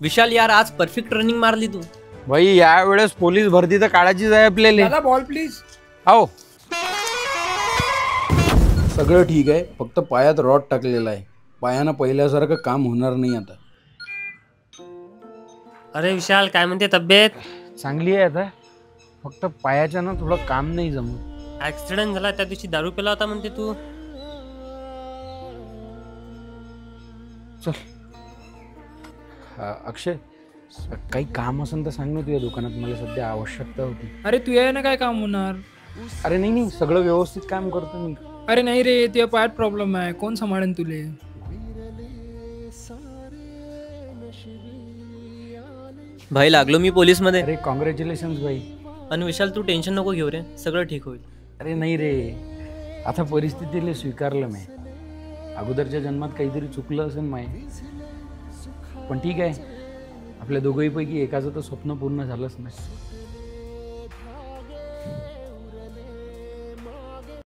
विशाल यार आज perfect running मारली तू. भाई यावेळेस पोलीस भरती तर काढायचीच आहे आपल्याला. दादा बॉल प्लीज. हो सगळं ठीक आहे, फक्त पायात रॉड टाकलेला आहे. पायानं पहिल्यासारखं काम होणार नाही आता. अरे विशाल काय म्हणते तब्येत? चांगली आहे आता, फक्त पायाच्या ना थोडं काम नाही जमत. ऍक्सिडेंट झाला त्या दिवशी दारू पिला होता म्हणते तू. चल अक्षय, काही काम असेल तर सांग ना तुझ्या दुकानात, मला सध्या आवश्यकता होती. अरे तू ना काय काम होणार. अरे नाही नाही, सगळं व्यवस्थित काम करतो मी. अरे नाही रे, तुझ्या पायात प्रॉब्लेम आहे, कोण सांभाळेन तुले. भाई लागलो मी पोलीस मध्ये. अरे कॉंग्रॅच्युलेशन भाई. आणि विशाल तू टेन्शन नको घेऊ रे, सगळं ठीक होईल. अरे नाही रे, आता परिस्थितीला स्वीकारलं मी. अगोदरच्या जन्मात काहीतरी चुकलं असेल माय, पण ठीक आहे, आपल्या दोघांपैकी एकाचं तर स्वप्न पूर्ण झालंच नाही.